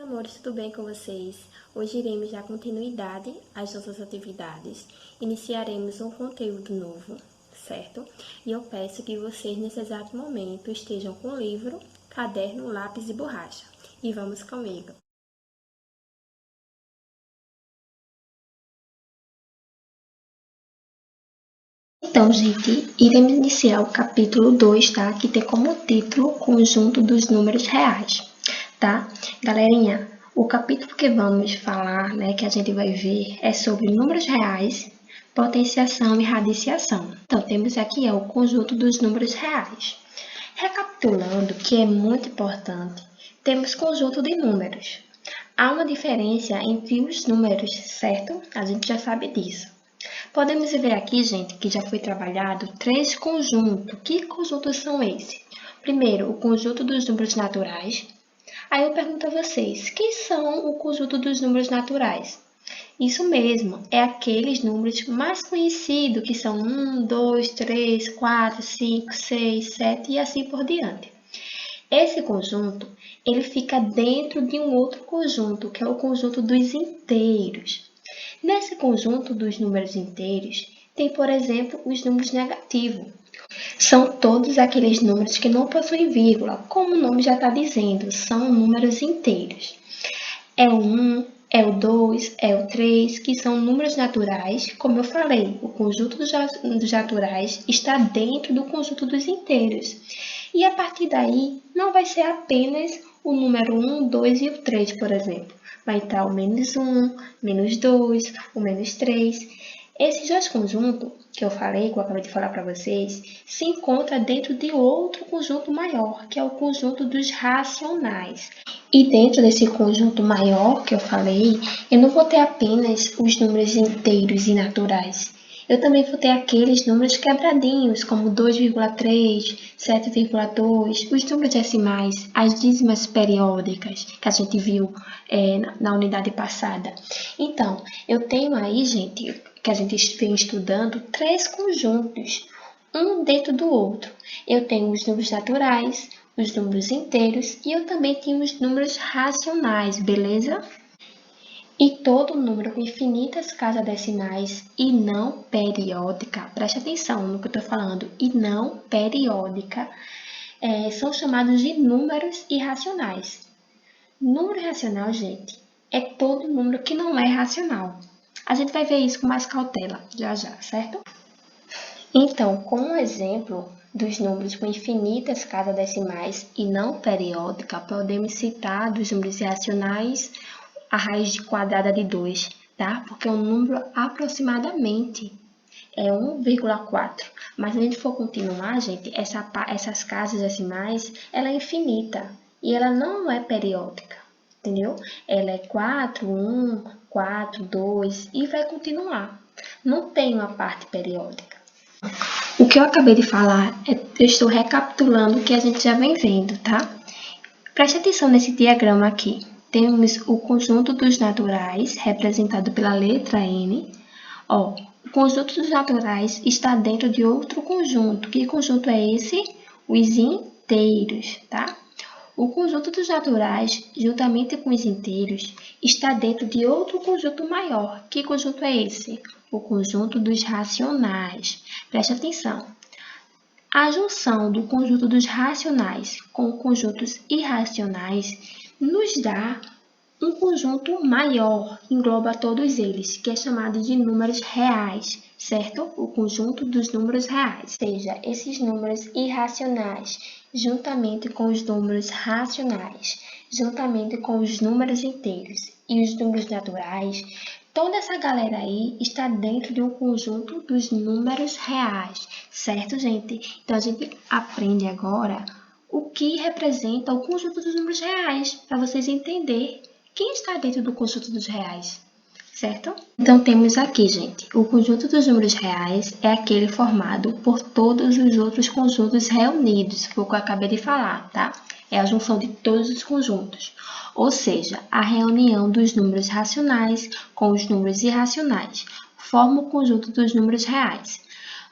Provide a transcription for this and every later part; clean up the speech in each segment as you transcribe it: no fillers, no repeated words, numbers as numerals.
amores, tudo bem com vocês? Hoje iremos dar continuidade às nossas atividades. Iniciaremos um conteúdo novo, certo? E eu peço que vocês, nesse exato momento, estejam com livro, caderno, lápis e borracha. E vamos comigo! Então, gente, iremos iniciar o capítulo 2, tá? Que tem como título Conjunto dos Números Reais, tá? Galerinha, o capítulo que vamos falar, né, que a gente vai ver, é sobre números reais, potenciação e radiciação. Então, temos aqui o conjunto dos números reais. Recapitulando, que é muito importante, temos conjunto de números. Há uma diferença entre os números, certo? A gente já sabe disso. Podemos ver aqui, gente, que já foi trabalhado 3 conjuntos. Que conjuntos são esses? Primeiro, o conjunto dos números naturais. Aí eu pergunto a vocês, que são o conjunto dos números naturais? Isso mesmo, é aqueles números mais conhecidos, que são 1, 2, 3, 4, 5, 6, 7 e assim por diante. Esse conjunto, ele fica dentro de um outro conjunto, que é o conjunto dos inteiros. Nesse conjunto dos números inteiros, tem, por exemplo, os números negativos. São todos aqueles números que não possuem vírgula, como o nome já está dizendo, são números inteiros. É o 1, é o 2, é o 3, que são números naturais. Como eu falei, o conjunto dos naturais está dentro do conjunto dos inteiros. E a partir daí, não vai ser apenas o número 1, 2 e o 3, por exemplo. Vai estar o menos 1, menos 2, o menos 3. Esses dois conjuntos que eu falei, que eu acabei de falar para vocês, se encontram dentro de outro conjunto maior, que é o conjunto dos racionais. E dentro desse conjunto maior que eu falei, eu não vou ter apenas os números inteiros e naturais. Eu também vou ter aqueles números quebradinhos, como 2,3, 7,2, os números decimais, as dízimas periódicas, que a gente viu na unidade passada. Então, eu tenho aí, gente, que a gente vem estudando, 3 conjuntos, um dentro do outro. Eu tenho os números naturais, os números inteiros e eu também tenho os números racionais, beleza? E todo número com infinitas casas decimais e não periódica, preste atenção no que eu estou falando, e não periódica, são chamados de números irracionais. Número irracional, gente, é todo número que não é racional. A gente vai ver isso com mais cautela já já, certo? Então, como exemplo dos números com infinitas casas decimais e não periódica, podemos citar dos números irracionais a raiz quadrada de 2, tá? Porque é um número aproximadamente é 1,4. Mas se a gente for continuar, gente, essas casas decimais, ela é infinita e ela não é periódica, entendeu? Ela é 4, 1, 4, 2 e vai continuar. Não tem uma parte periódica. O que eu acabei de falar, eu estou recapitulando o que a gente já vem vendo, tá? Preste atenção nesse diagrama aqui. Temos o conjunto dos naturais, representado pela letra N. O conjunto dos naturais está dentro de outro conjunto. Que conjunto é esse? Os inteiros, tá? O conjunto dos naturais, juntamente com os inteiros, está dentro de outro conjunto maior. Que conjunto é esse? O conjunto dos racionais. Preste atenção. A junção do conjunto dos racionais com conjuntos irracionais nos dá um conjunto maior, que engloba todos eles, que é chamado de números reais, certo? O conjunto dos números reais, ou seja, esses números irracionais, juntamente com os números racionais, juntamente com os números inteiros e os números naturais, toda essa galera aí está dentro de um conjunto dos números reais, certo, gente? Então, a gente aprende agora o que representa o conjunto dos números reais, para vocês entenderem quem está dentro do conjunto dos reais, certo? Então, temos aqui, gente, o conjunto dos números reais é aquele formado por todos os outros conjuntos reunidos, foi o que eu acabei de falar, tá? É a junção de todos os conjuntos, ou seja, a reunião dos números racionais com os números irracionais, forma o conjunto dos números reais.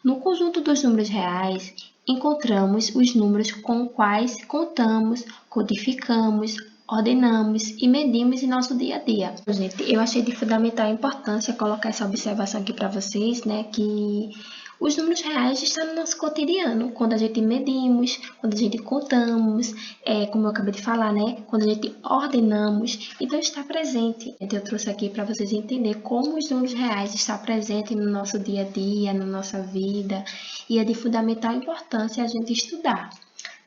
No conjunto dos números reais, encontramos os números com os quais contamos, codificamos, ordenamos e medimos em nosso dia a dia. Gente, eu achei de fundamental importância colocar essa observação aqui para vocês, né, que os números reais estão no nosso cotidiano, quando a gente medimos, quando a gente contamos, como eu acabei de falar, né, quando a gente ordenamos, então está presente. Então eu trouxe aqui para vocês entenderem como os números reais estão presentes no nosso dia a dia, na nossa vida, e é de fundamental importância a gente estudar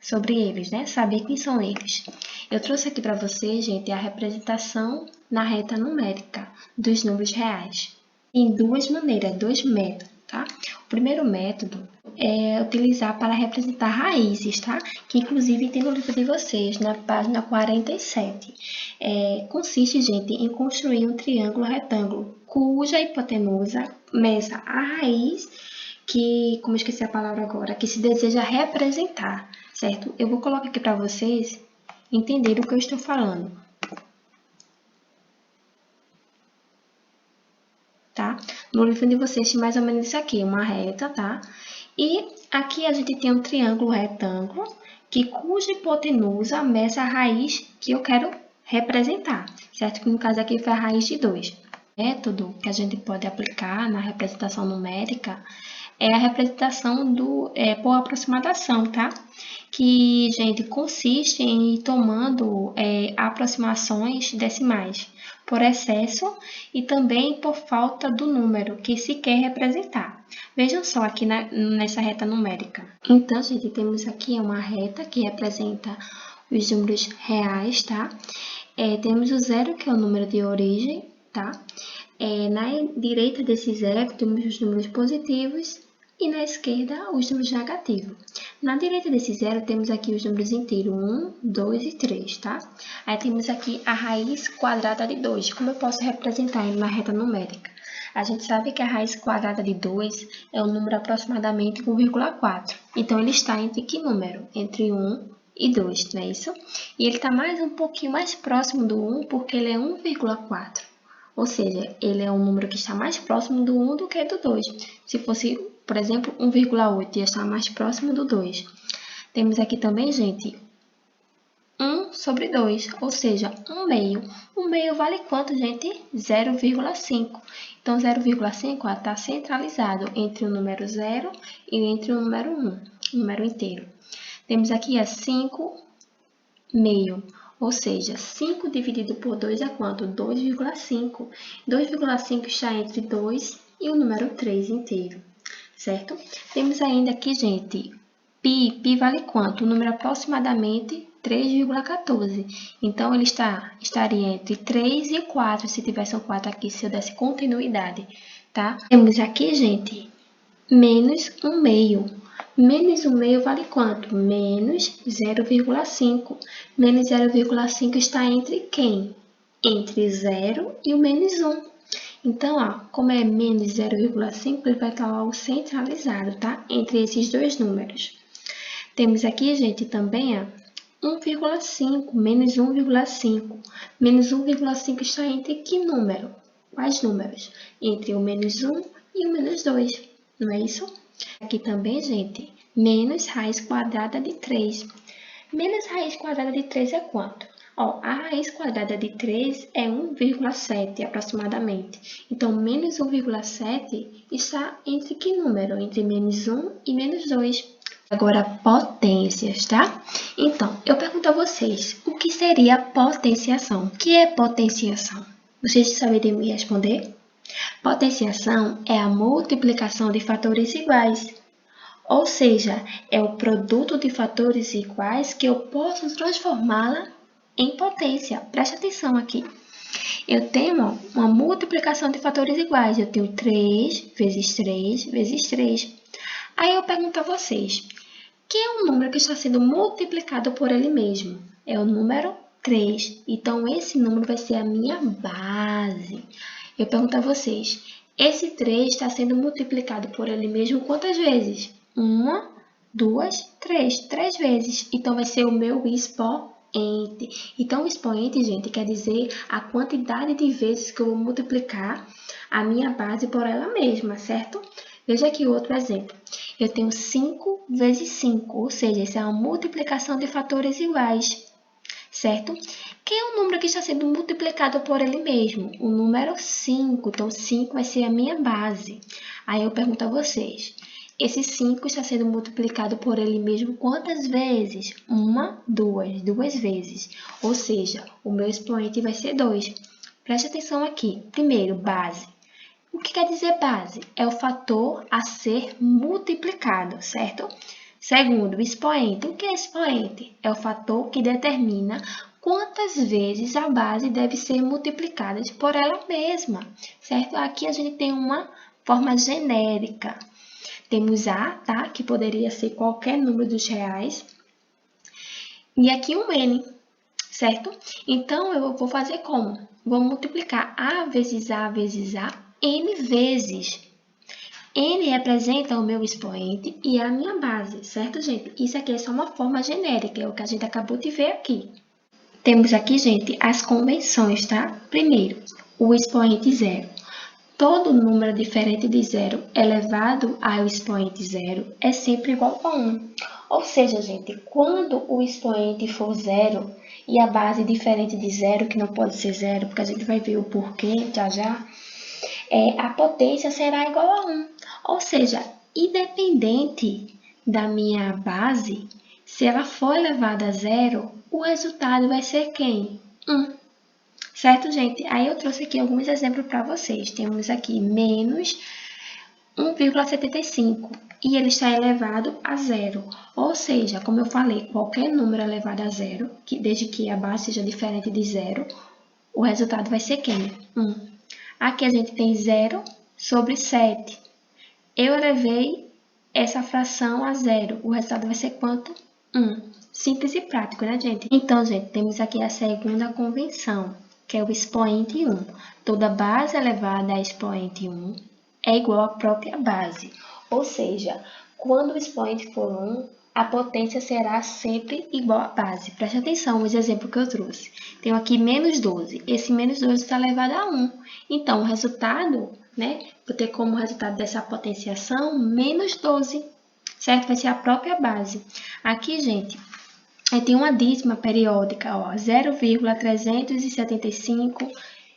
sobre eles, né? Saber quem são eles. Eu trouxe aqui para vocês, gente, a representação na reta numérica dos números reais. Tem duas maneiras, dois métodos, tá? O primeiro método é utilizar para representar raízes, tá? Que inclusive tem no livro de vocês, na página 47. Consiste, gente, em construir um triângulo retângulo, cuja hipotenusa meça a raiz que, como eu esqueci a palavra agora, que se deseja representar, certo? Eu vou colocar aqui para vocês entenderem o que eu estou falando. Tá? No livro de vocês tem mais ou menos isso aqui, uma reta, tá? E aqui a gente tem um triângulo retângulo, cuja hipotenusa meça a raiz que eu quero representar, certo? Que no caso aqui foi a raiz de 2. O método que a gente pode aplicar na representação numérica é a representação por aproximação, tá? Que, gente, consiste em ir tomando aproximações decimais por excesso e também por falta do número que se quer representar. Vejam só aqui nessa reta numérica. Então, gente, temos aqui uma reta que representa os números reais, tá? Temos o zero, que é o número de origem, tá? Na direita desse zero, temos os números positivos e na esquerda os números negativos. Na direita desse zero, temos aqui os números inteiros 1, 2 e 3, tá? Aí temos aqui a raiz quadrada de 2. Como eu posso representar ele na reta numérica? A gente sabe que a raiz quadrada de 2 é um número aproximadamente 1,4. Então, ele está entre que número? Entre 1 e 2, não é isso? E ele está um pouquinho mais próximo do 1 porque ele é 1,4. Ou seja, ele é um número que está mais próximo do 1 do que do 2. Se fosse, por exemplo, 1,8, ia estar mais próximo do 2. Temos aqui também, gente, 1 sobre 2, ou seja, 1 meio. 1 meio vale quanto, gente? 0,5. Então, 0,5 está centralizado entre o número 0 e entre o número 1, o número inteiro. Temos aqui 5 meio. Ou seja, 5 dividido por 2 é quanto? 2,5. 2,5 está entre 2 e o número 3 inteiro, certo? Temos ainda aqui, gente, pi vale quanto? O número aproximadamente 3,14. Então, ele estaria entre 3 e 4, se tivesse um 4 aqui, se eu desse continuidade, tá? Temos aqui, gente, menos 1 meio. Menos 1 meio vale quanto? Menos 0,5. Menos 0,5 está entre quem? Entre 0 e o menos 1. Então, ó, como é menos 0,5, ele vai estar logo centralizado, tá? Entre esses dois números. Temos aqui, gente, também, ó, 1,5, menos 1,5. Menos 1,5 está entre que número? Quais números? Entre o menos 1 e o menos 2, não é isso? Aqui também, gente, menos raiz quadrada de 3. Menos raiz quadrada de 3 é quanto? Ó, a raiz quadrada de 3 é 1,7 aproximadamente. Então, menos 1,7 está entre que número? Entre menos 1 e menos 2. Agora, potências, tá? Então, eu pergunto a vocês, o que seria potenciação? O que é potenciação? Vocês saberiam me responder? Potenciação é a multiplicação de fatores iguais, ou seja, é o produto de fatores iguais que eu posso transformá-la em potência. Preste atenção aqui. Eu tenho uma multiplicação de fatores iguais. Eu tenho 3 vezes 3 vezes 3. Aí eu pergunto a vocês, que é um número que está sendo multiplicado por ele mesmo? É o número 3. Então, esse número vai ser a minha base. Eu pergunto a vocês, esse 3 está sendo multiplicado por ele mesmo quantas vezes? 1, 2, 3. 3 vezes. Então, vai ser o meu expoente. Então, o expoente, gente, quer dizer a quantidade de vezes que eu vou multiplicar a minha base por ela mesma, certo? Veja aqui outro exemplo. Eu tenho 5 vezes 5, ou seja, isso é uma multiplicação de fatores iguais. certo? Que é o número que está sendo multiplicado por ele mesmo? O número 5. Então, 5 vai ser a minha base. Aí eu pergunto a vocês, esse 5 está sendo multiplicado por ele mesmo quantas vezes? Uma, duas vezes. Ou seja, o meu expoente vai ser 2. Preste atenção aqui. Primeiro, base. O que quer dizer base? É o fator a ser multiplicado, certo? Segundo, expoente. O que é expoente? É o fator que determina quantas vezes a base deve ser multiplicada por ela mesma, certo? Aqui a gente tem uma forma genérica. Temos A, tá? Que poderia ser qualquer número dos reais. E aqui um N, certo? Então, eu vou fazer como? Vou multiplicar A vezes A vezes A N vezes. N representa o meu expoente e a minha base, certo, gente? Isso aqui é só uma forma genérica, é o que a gente acabou de ver aqui. Temos aqui, gente, as convenções, tá? Primeiro, o expoente zero. Todo número diferente de zero elevado ao expoente zero é sempre igual a 1. Ou seja, gente, quando o expoente for zero e a base diferente de zero, que não pode ser zero, porque a gente vai ver o porquê já, a potência será igual a 1. Ou seja, independente da minha base, se ela for elevada a zero, o resultado vai ser quem? 1. Certo, gente? Aí eu trouxe aqui alguns exemplos para vocês. Temos aqui menos 1,75 e ele está elevado a zero. Ou seja, como eu falei, qualquer número elevado a zero, desde que a base seja diferente de zero, o resultado vai ser quem? 1. Aqui a gente tem 0 sobre 7. Eu elevei essa fração a zero. O resultado vai ser quanto? 1. Simples e prático, né, gente? Então, gente, temos aqui a segunda convenção, que é o expoente 1. Toda base elevada a expoente 1 é igual à própria base. Ou seja, quando o expoente for 1, a potência será sempre igual à base. Preste atenção nos exemplos que eu trouxe. Tenho aqui menos 12. Esse menos 12 está elevado a 1. Então, o resultado, né? Vou ter como resultado dessa potenciação menos 12, certo? Vai ser a própria base. Aqui, gente, aí tem uma dízima periódica, ó, 0,375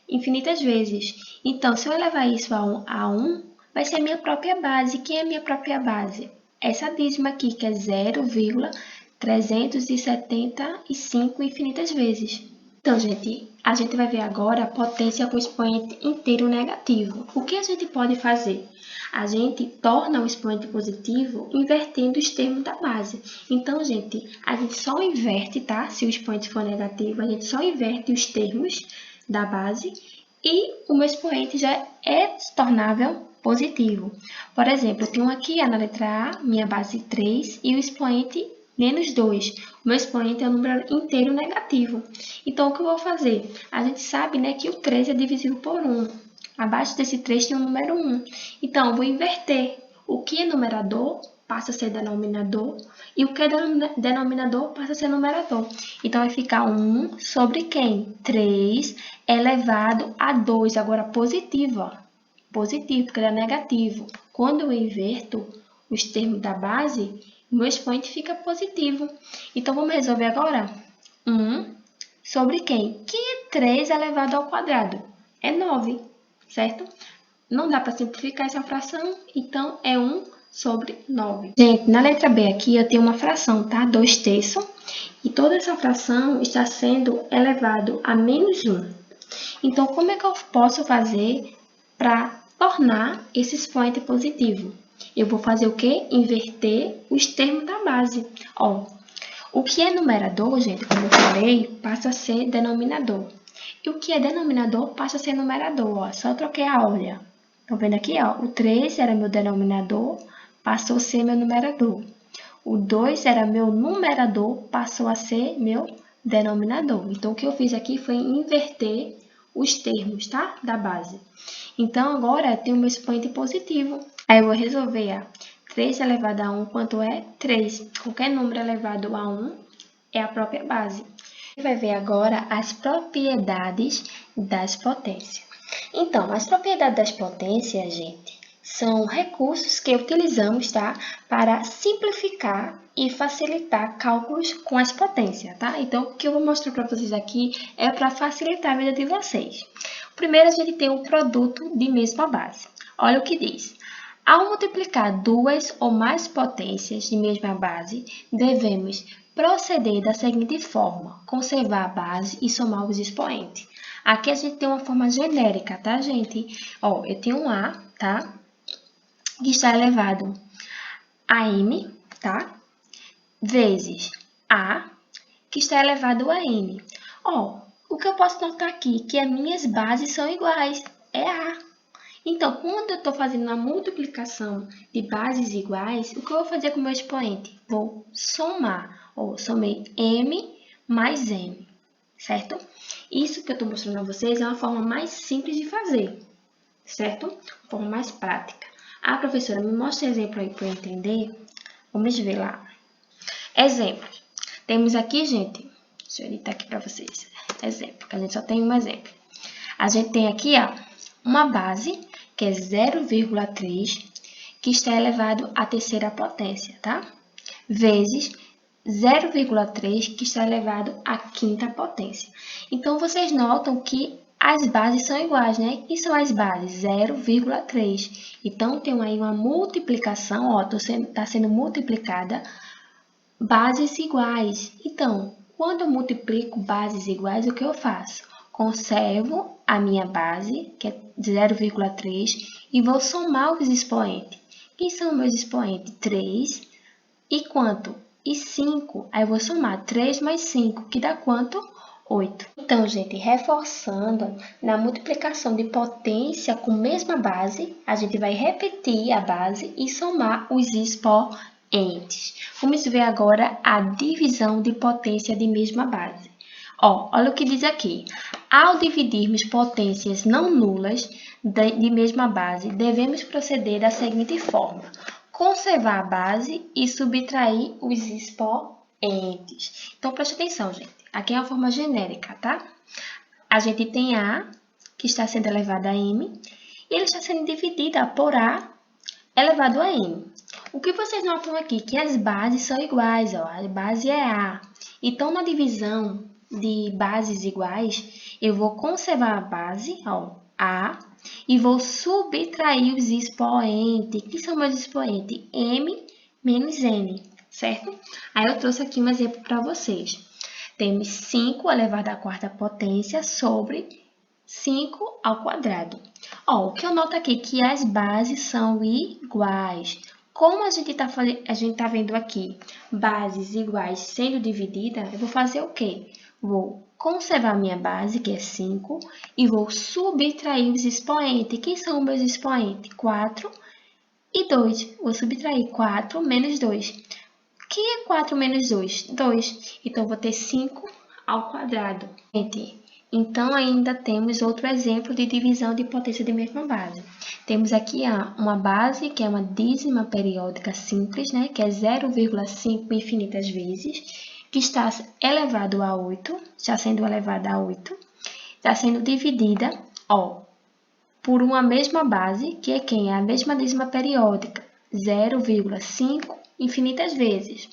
infinitas vezes. Então, se eu elevar isso a 1, vai ser a minha própria base. Quem é a minha própria base? Essa dízima aqui, que é 0,375 infinitas vezes. Então, gente, a gente vai ver agora a potência com expoente inteiro negativo. O que a gente pode fazer? A gente torna o expoente positivo invertendo os termos da base. Então, gente, a gente só inverte, tá? Se o expoente for negativo, a gente só inverte os termos da base e o meu expoente já é tornável positivo. Por exemplo, eu tenho aqui na letra A, minha base 3 e o expoente menos 2. O meu expoente é um número inteiro negativo. Então, o que eu vou fazer? A gente sabe, né, que o 3 é divisível por 1. Abaixo desse 3 tem o número 1. Então, eu vou inverter. O que é numerador passa a ser denominador e o que é denominador passa a ser numerador. Então, vai ficar 1 sobre quem? 3 elevado a 2. Agora, positivo, ó. Positivo, porque ele é negativo. Quando eu inverto os termos da base, o meu expoente fica positivo. Então, vamos resolver agora? 1 sobre quem? Quem é 3 elevado ao quadrado? É 9, certo? Não dá para simplificar essa fração, então é 1 sobre 9. Gente, na letra B aqui eu tenho uma fração, tá? 2/3. E toda essa fração está sendo elevado a menos 1. Então, como é que eu posso fazer para tornar esse expoente positivo? Eu vou fazer o quê? Inverter os termos da base. Ó, o que é numerador, gente, como eu falei, passa a ser denominador. E o que é denominador passa a ser numerador, ó. Só troquei a ordem. Estão vendo aqui, ó? O 3 era meu denominador, passou a ser meu numerador. O 2 era meu numerador, passou a ser meu denominador. Então, o que eu fiz aqui foi inverter os termos, tá? Da base. Então, agora eu tenho meu expoente positivo. Aí eu vou resolver a 3 elevado a 1, quanto é? 3. Qualquer número elevado a 1 é a própria base. A gente vai ver agora as propriedades das potências. Então, as propriedades das potências, gente, São recursos que utilizamos, tá, para simplificar e facilitar cálculos com as potências, tá? Então, o que eu vou mostrar para vocês aqui é para facilitar a vida de vocês. Primeiro, a gente tem um produto de mesma base. Olha o que diz. Ao multiplicar duas ou mais potências de mesma base, devemos proceder da seguinte forma: conservar a base e somar os expoentes. Aqui a gente tem uma forma genérica, tá, gente? Ó, eu tenho um A, tá? Que está elevado a m, tá? Vezes a, que está elevado a n. Ó, o que eu posso notar aqui que as minhas bases são iguais, é a. Então, quando eu estou fazendo uma multiplicação de bases iguais, o que eu vou fazer com o meu expoente? Vou somar. Ó, somei m mais n, certo? Isso que eu estou mostrando a vocês é uma forma mais simples de fazer, certo? Uma forma mais prática. Ah, professora, me mostra exemplo aí para eu entender. Vamos ver lá. Exemplo. Temos aqui, gente, deixa eu editar aqui para vocês. Exemplo, que a gente só tem um exemplo. A gente tem aqui, ó, uma base, que é 0,3, que está elevado à terceira potência, tá? Vezes 0,3, que está elevado à quinta potência. Então, vocês notam que as bases são iguais, né? E são as bases 0,3. Então, tem aí uma multiplicação, ó, está sendo multiplicada bases iguais. Então, quando eu multiplico bases iguais, o que eu faço? Conservo a minha base, que é 0,3, e vou somar os expoentes. Quem são meus expoentes? 3 e quanto? E 5. Aí eu vou somar 3 mais 5, que dá quanto? 8. Então, gente, reforçando, na multiplicação de potência com mesma base, a gente vai repetir a base e somar os expoentes. Vamos ver agora a divisão de potência de mesma base. Ó, olha o que diz aqui. Ao dividirmos potências não nulas de mesma base, devemos proceder da seguinte forma: conservar a base e subtrair os expoentes. Então, preste atenção, gente. Aqui é a forma genérica, tá? A gente tem A, que está sendo elevado a M, e ele está sendo dividida por A elevado a N. O que vocês notam aqui? Que as bases são iguais, ó. A base é A. Então, na divisão de bases iguais, eu vou conservar a base, ó, A, e vou subtrair os expoentes. Que são meus expoentes? M menos N, certo? Aí eu trouxe aqui um exemplo para vocês. Temos 5 elevado à quarta potência sobre 5 ao quadrado. Ó, o que eu noto aqui é que as bases são iguais. Como a gente tá vendo aqui bases iguais sendo divididas, eu vou fazer o quê? Vou conservar minha base, que é 5, e vou subtrair os expoentes. Quem são os meus expoentes? 4 e 2. Vou subtrair 4 menos 2. Que é 4 menos 2? 2. Então, vou ter 5 ao quadrado. Gente, então, ainda temos outro exemplo de divisão de potência de mesma base. Temos aqui uma base, que é uma dízima periódica simples, né? Que é 0,5 infinitas vezes, que está elevado a 8, está sendo elevada a 8, está sendo dividida, ó, por uma mesma base, que é quem? É a mesma dízima periódica, 0,5 infinitas vezes,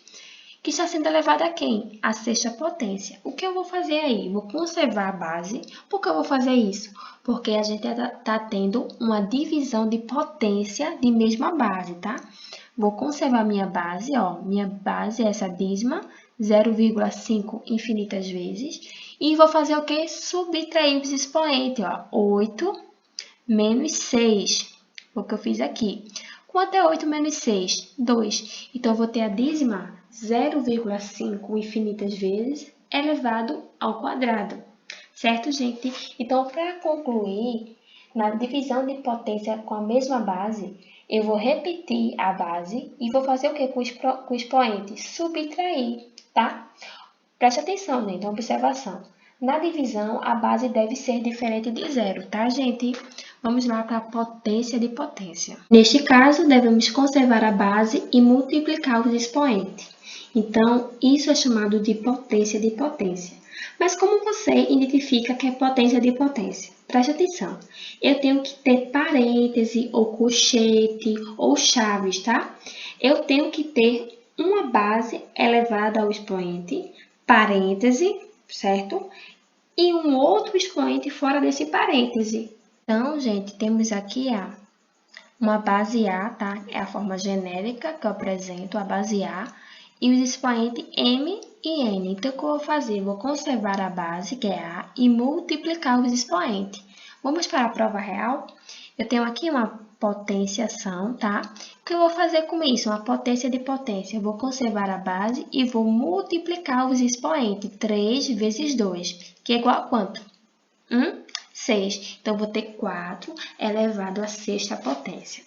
que está sendo elevada a quem? A sexta potência. O que eu vou fazer aí? Vou conservar a base. Por que eu vou fazer isso? Porque a gente está tendo uma divisão de potência de mesma base, tá? Vou conservar minha base, ó. Minha base é essa dízima, 0,5 infinitas vezes. E vou fazer o quê? Subtrair os expoentes, ó. 8 menos 6. O que eu fiz aqui. Quanto é 8 menos 6? 2. Então, eu vou ter a dízima 0,5 infinitas vezes elevado ao quadrado. Certo, gente? Então, para concluir, na divisão de potência com a mesma base, eu vou repetir a base e vou fazer o que com o expoente? Subtrair, tá? Preste atenção, gente, uma observação. Na divisão, a base deve ser diferente de zero, tá, gente? Vamos lá para a potência de potência. Neste caso, devemos conservar a base e multiplicar os expoentes. Então, isso é chamado de potência de potência. Mas como você identifica que é potência de potência? Preste atenção. Eu tenho que ter parêntese, ou colchete, ou chaves, tá? Eu tenho que ter uma base elevada ao expoente, parêntese, certo? E um outro expoente fora desse parêntese. Então, gente, temos aqui uma base A, tá? É a forma genérica que eu apresento, a base A, e os expoentes M e N. Então, o que eu vou fazer? Vou conservar a base, que é A, e multiplicar os expoentes. Vamos para a prova real? Eu tenho aqui uma potenciação, tá? O que eu vou fazer com isso? Uma potência de potência. Eu vou conservar a base e vou multiplicar os expoentes. 3 vezes 2, que é igual a quanto? 6. Então, vou ter 4 elevado à sexta potência.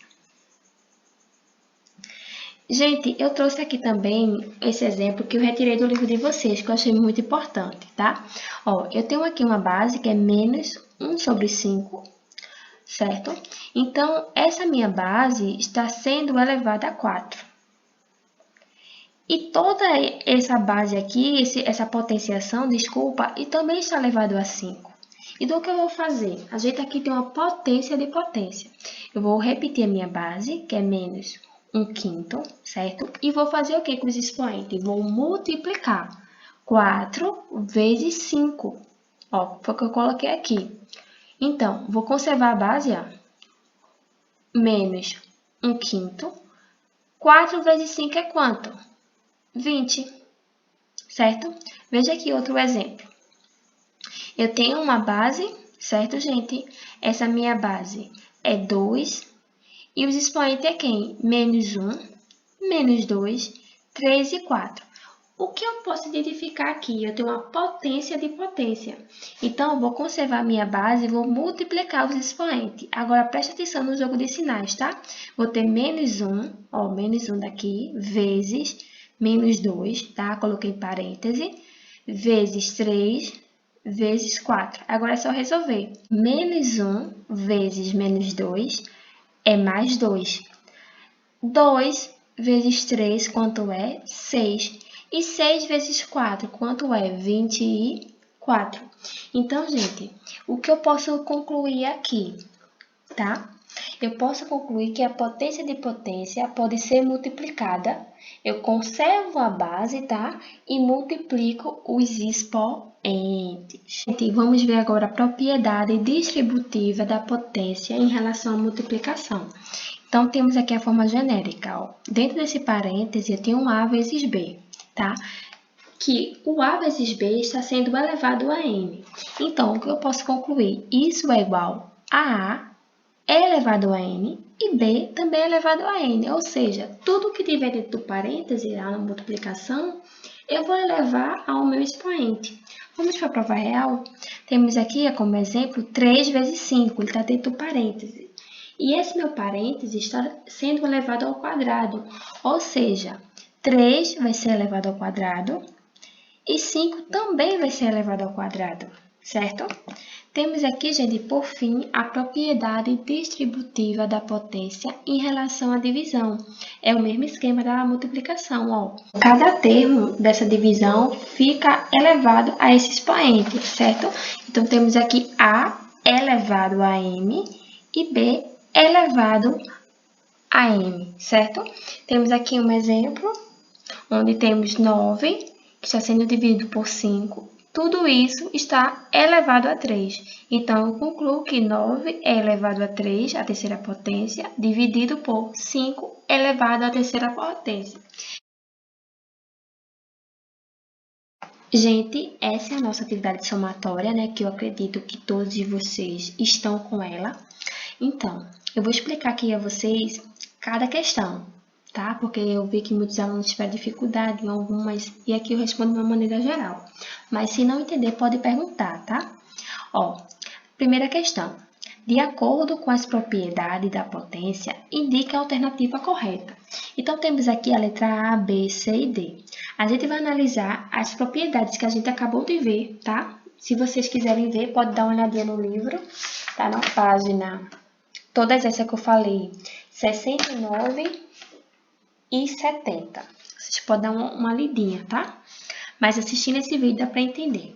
Gente, eu trouxe aqui também esse exemplo que eu retirei do livro de vocês, que eu achei muito importante, tá? Ó, eu tenho aqui uma base que é menos 1 sobre 5, certo? Então, essa minha base está sendo elevada a 4. E toda essa base aqui, essa potenciação, desculpa, e também está elevado a 5. Então, o que eu vou fazer? A gente aqui tem uma potência de potência. Eu vou repetir a minha base, que é menos 1/5, certo? E vou fazer o que com os expoentes? Vou multiplicar 4 vezes 5. Ó, foi o que eu coloquei aqui. Então, vou conservar a base, ó. Menos 1/5. 4 vezes 5 é quanto? 20, certo? Veja aqui outro exemplo. Eu tenho uma base, certo, gente? Essa minha base é 2. E os expoentes é quem? Menos 1, menos 2, 3 e 4. O que eu posso identificar aqui? Eu tenho uma potência de potência. Então, eu vou conservar a minha base e vou multiplicar os expoentes. Agora, preste atenção no jogo de sinais, tá? Vou ter menos 1, ó, menos 1 daqui, vezes menos 2, tá? Coloquei em parêntese, vezes 3, vezes 4. Agora é só resolver. Menos 1 vezes menos 2 é mais 2. 2 vezes 3, quanto é? 6. E 6 vezes 4, quanto é? 24. Então, gente, o que eu posso concluir aqui, tá? Eu posso concluir que a potência de potência pode ser multiplicada. Eu conservo a base, tá? E multiplico os expoentes. Gente, vamos ver agora a propriedade distributiva da potência em relação à multiplicação. Então, temos aqui a forma genérica, ó. Dentro desse parêntese, eu tenho um A vezes B, tá? Que o A vezes B está sendo elevado a N. Então, o que eu posso concluir? Isso é igual a A é elevado a N e B também é elevado a N. Ou seja, tudo que tiver dentro do parêntese, lá na multiplicação, eu vou elevar ao meu expoente. Vamos para a prova real? Temos aqui como exemplo 3 vezes 5, ele está dentro do parêntese. E esse meu parêntese está sendo elevado ao quadrado, ou seja, 3 vai ser elevado ao quadrado e 5 também vai ser elevado ao quadrado, certo? Temos aqui, gente, por fim, a propriedade distributiva da potência em relação à divisão. É o mesmo esquema da multiplicação, ó. Cada termo dessa divisão fica elevado a esse expoente, certo? Então, temos aqui A elevado a M e B elevado a M, certo? Temos aqui um exemplo, onde temos 9, que está sendo dividido por 5. Tudo isso está elevado a 3. Então, eu concluo que 9 é elevado a 3, a terceira potência, dividido por 5 elevado à terceira potência. Gente, essa é a nossa atividade somatória, né? Que eu acredito que todos de vocês estão com ela. Então, eu vou explicar aqui a vocês cada questão, tá? Porque eu vi que muitos alunos tiveram dificuldade em algumas, e aqui eu respondo de uma maneira geral. Mas se não entender, pode perguntar, tá? Ó, primeira questão. De acordo com as propriedades da potência, indique a alternativa correta. Então, temos aqui a letra A, B, C e D. A gente vai analisar as propriedades que a gente acabou de ver, tá? Se vocês quiserem ver, pode dar uma olhadinha no livro, tá? Na página, todas essas que eu falei, 69 e 70. Vocês podem dar uma lidinha, tá? Mas assistindo esse vídeo dá para entender.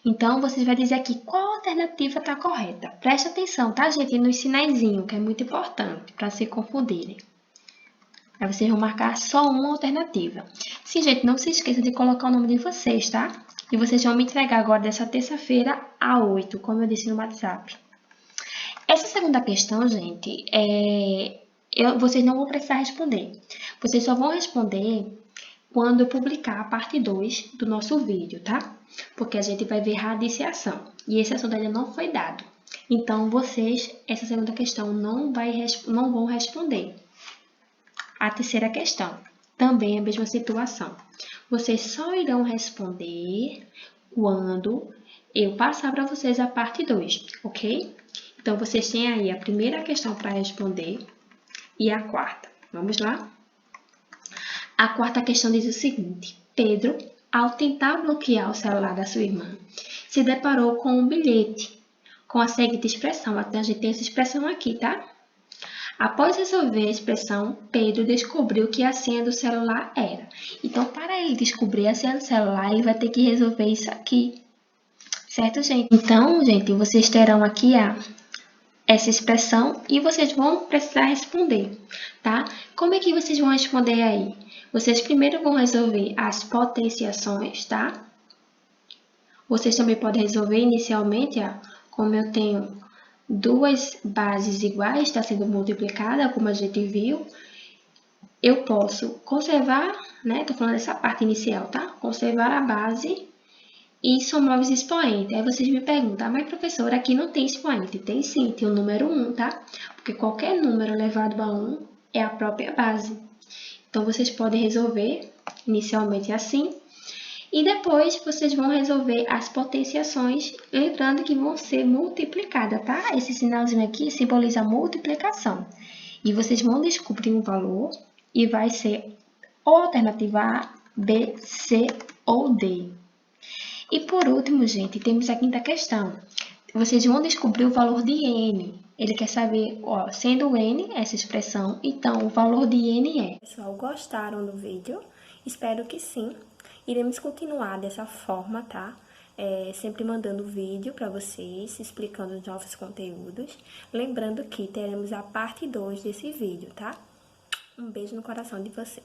Então, vocês vão dizer aqui qual alternativa está correta. Preste atenção, tá, gente? Nos sinaizinhos, que é muito importante, para se confundirem. Aí vocês vão marcar só uma alternativa. Sim, gente, não se esqueça de colocar o nome de vocês, tá? E vocês vão me entregar agora dessa terça-feira às 8, como eu disse no WhatsApp. Essa segunda questão, gente, vocês não vão precisar responder. Vocês só vão responder quando eu publicar a parte 2 do nosso vídeo, tá? Porque a gente vai ver radiciação. E esse assunto ainda não foi dado. Então, vocês, essa segunda questão, não vão responder. A terceira questão, também a mesma situação. Vocês só irão responder quando eu passar para vocês a parte 2, ok? Então, vocês têm aí a primeira questão para responder e a quarta. Vamos lá? A quarta questão diz o seguinte: Pedro, ao tentar bloquear o celular da sua irmã, se deparou com um bilhete com a seguinte expressão. A gente tem essa expressão aqui, tá? Após resolver a expressão, Pedro descobriu que a senha do celular era. Então, para ele descobrir a senha do celular, ele vai ter que resolver isso aqui. Certo, gente? Então, gente, vocês terão aqui essa expressão e vocês vão precisar responder, tá? Como é que vocês vão responder aí? Vocês primeiro vão resolver as potenciações, tá? Vocês também podem resolver inicialmente, como eu tenho duas bases iguais, está sendo multiplicada, como a gente viu, eu posso conservar, né? Estou falando dessa parte inicial, tá? Conservar a base e somar os expoentes. Aí vocês me perguntam, mas professora, aqui não tem expoente. Tem sim, tem o número 1, tá? Porque qualquer número elevado a 1 é a própria base. Então, vocês podem resolver inicialmente assim. E depois vocês vão resolver as potenciações, lembrando que vão ser multiplicadas, tá? Esse sinalzinho aqui simboliza a multiplicação. E vocês vão descobrir um valor e vai ser ou alternativa A, B, C ou D. E por último, gente, temos a quinta questão. Vocês vão descobrir o valor de N. Ele quer saber, sendo N essa expressão, então o valor de N é. Pessoal, gostaram do vídeo? Espero que sim. Iremos continuar dessa forma, tá? Sempre mandando vídeo para vocês, explicando os novos conteúdos. Lembrando que teremos a parte 2 desse vídeo, tá? Um beijo no coração de vocês.